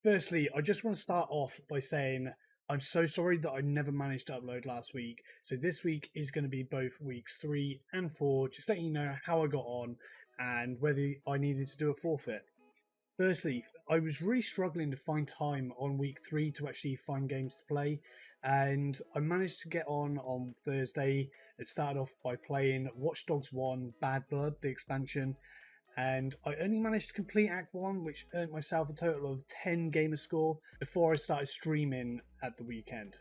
Firstly, I just want to start off by saying I'm so sorry that I never managed to upload last week. So this week is going to be both weeks 3 and 4, just letting you know how I got on and whether I needed to do a forfeit. Firstly, I was really struggling to find time on week 3 to actually find games to play, and I managed to get on Thursday. It started off by playing Watch Dogs 1 Bad Blood, the expansion, and I only managed to complete Act 1, which earned myself a total of 10 gamer score before I started streaming at the weekend.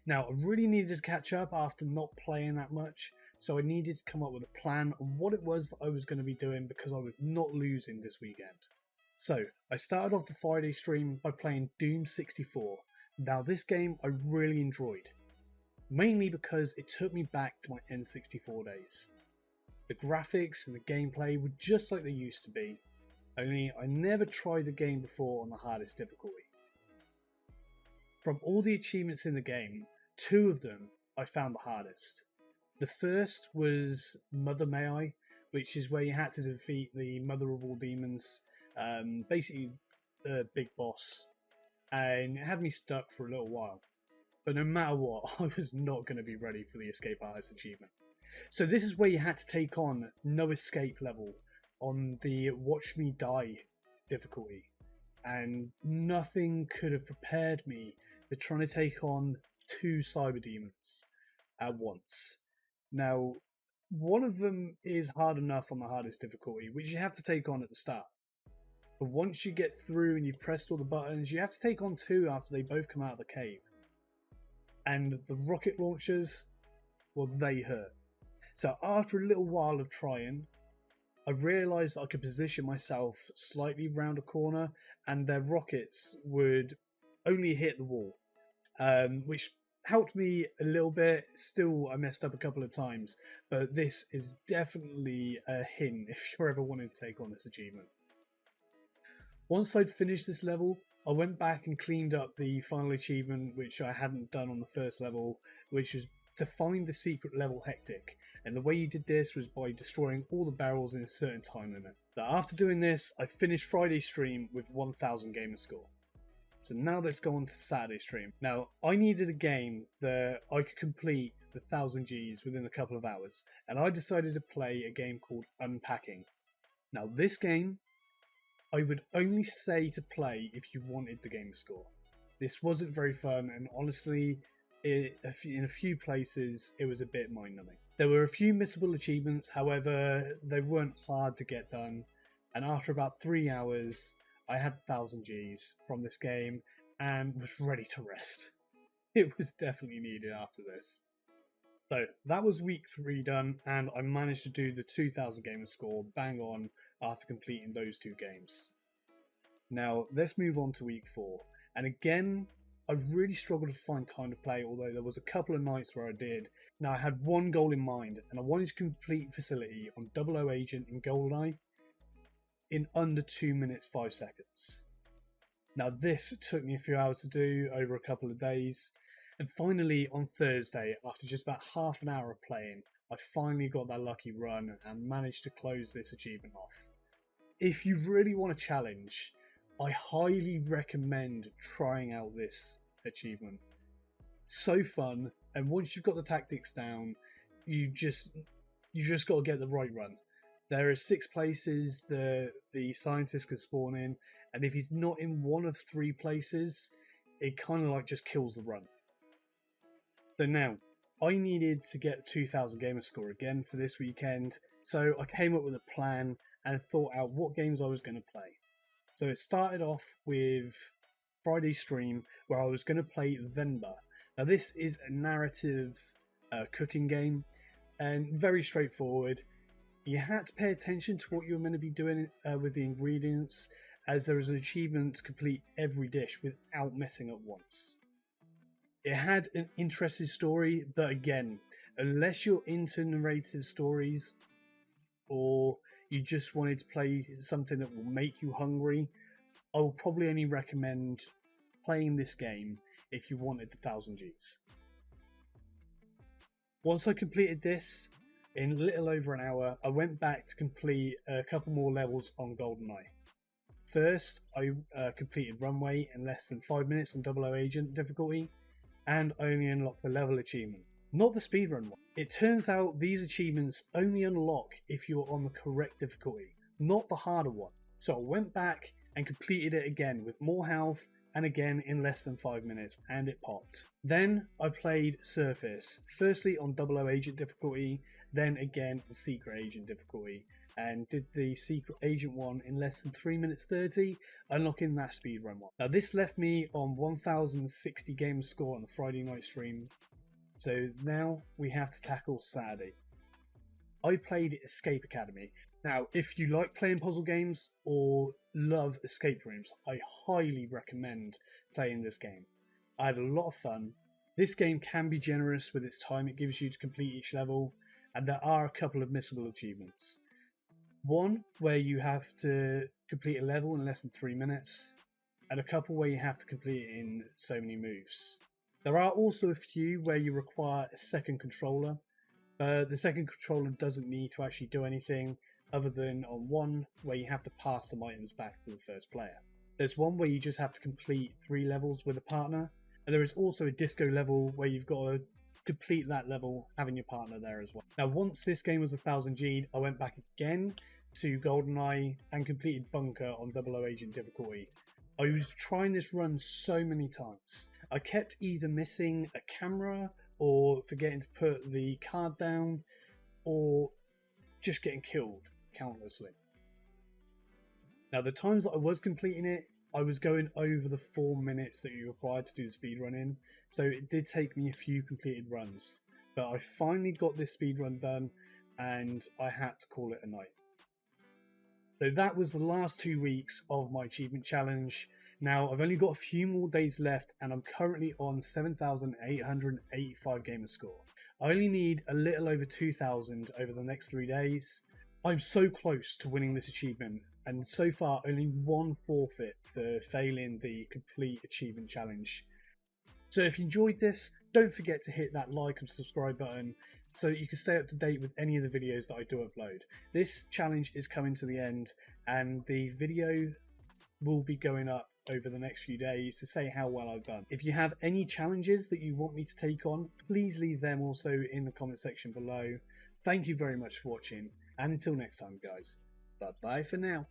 Now, I really needed to catch up after not playing that much, so I needed to come up with a plan on what it was that I was going to be doing because I was not losing this weekend. So, I started off the Friday stream by playing Doom 64. Now, this game I really enjoyed, mainly because it took me back to my N64 days. The graphics and the gameplay were just like they used to be, only I never tried the game before on the hardest difficulty. From all the achievements in the game, 2 of them I found the hardest. The first was Mother May I, which is where you had to defeat the Mother of all Demons, basically the big boss, and it had me stuck for a little while. But no matter what, I was not going to be ready for the Escape Artist achievement. So this is where you had to take on No Escape level on the Watch Me Die difficulty, and nothing could have prepared me for trying to take on 2 cyber demons at once. Now, one of them is hard enough on the hardest difficulty, which you have to take on at the start. But once you get through and you've pressed all the buttons, you have to take on 2 after they both come out of the cave. And the rocket launchers, well, they hurt. So after a little while of trying, I realised I could position myself slightly round a corner and their rockets would only hit the wall, which helped me a little bit. Still, I messed up a couple of times, but this is definitely a hint if you're ever wanting to take on this achievement. Once I'd finished this level, I went back and cleaned up the final achievement, which I hadn't done on the first level, which was to find the secret level Hectic. And the way you did this was by destroying all the barrels in a certain time limit. So after doing this, I finished Friday's stream with 1000 gamer score. So now let's go on to Saturday's stream. Now, I needed a game that I could complete the 1000 Gs within a couple of hours, and I decided to play a game called Unpacking. Now, this game, I would only say to play if you wanted the gamer score. This wasn't very fun, and honestly, in a few places, it was a bit mind-numbing. There were a few missable achievements, however, they weren't hard to get done, and after about 3 hours, I had 1000 Gs from this game and was ready to rest. It was definitely needed after this. So that was week 3 done, and I managed to do the 2000 gamer score bang on after completing those 2 games. Now let's move on to week 4, and again I really struggled to find time to play, although there was a couple of nights where I did. Now I had one goal in mind, and I wanted to complete Facility on 00 Agent in GoldenEye in under 2 minutes 5 seconds. Now this took me a few hours to do over a couple of days, and finally on Thursday, after just about half an hour of playing, I finally got that lucky run and managed to close this achievement off. If you really want a challenge, I highly recommend trying out this achievement. So fun, and once you've got the tactics down, you just got to get the right run. There are 6 places the scientist can spawn in, and if he's not in one of 3 places, it kind of like just kills the run. So now, I needed to get 2000 gamer score again for this weekend, so I came up with a plan and thought out what games I was going to play. So it started off with Friday's stream where I was going to play Venba. Now this is a narrative cooking game and very straightforward. You had to pay attention to what you were meant to be doing with the ingredients, as there is an achievement to complete every dish without messing up once. It had an interesting story, but again, unless you're into narrative stories or you just wanted to play something that will make you hungry, I will probably only recommend playing this game if you wanted the 1000 Gs. Once I completed this, in a little over an hour, I went back to complete a couple more levels on GoldenEye. First, I completed Runway in less than 5 minutes on 00 Agent difficulty, and only unlocked the level achievement, not the speedrun one. It turns out these achievements only unlock if you're on the correct difficulty, not the harder one. So I went back and completed it again with more health, and again in less than 5 minutes, and it popped. Then I played Surface, firstly on 00 Agent difficulty, then again on Secret Agent difficulty, and did the Secret Agent one in less than 3 minutes 30, unlocking that speedrun one. Now this left me on 1060 gamer score on the Friday night stream, so now we have to tackle Saturday. I played Escape Academy. Now, if you like playing puzzle games or love escape rooms, I highly recommend playing this game. I had a lot of fun. This game can be generous with its time it gives you to complete each level, and there are a couple of missable achievements. One where you have to complete a level in less than 3 minutes, and a couple where you have to complete it in so many moves. There are also a few where you require a second controller. The second controller doesn't need to actually do anything other than on one where you have to pass some items back to the first player. There's one where you just have to complete 3 levels with a partner, and there is also a disco level where you've got to complete that level having your partner there as well. Now once this game was 1000 G'd, I went back again to GoldenEye and completed Bunker on 00 Agent difficulty. I was trying this run so many times. I kept either missing a camera or forgetting to put the card down or just getting killed countlessly. Now the times that I was completing it, I was going over the 4 minutes that you're required to do the speedrun in, so it did take me a few completed runs. But I finally got this speedrun done and I had to call it a night. So that was the last 2 weeks of my achievement challenge. Now I've only got a few more days left and I'm currently on 7,885 gamer score. I only need a little over 2,000 over the next 3 days. I'm so close to winning this achievement, and so far only one forfeit for failing the complete achievement challenge. So if you enjoyed this, don't forget to hit that like and subscribe button so that you can stay up to date with any of the videos that I do upload. This challenge is coming to the end and the video will be going up over the next few days to say how well I've done. If you have any challenges that you want me to take on, please leave them also in the comment section below. Thank you very much for watching, and until next time guys, bye bye for now.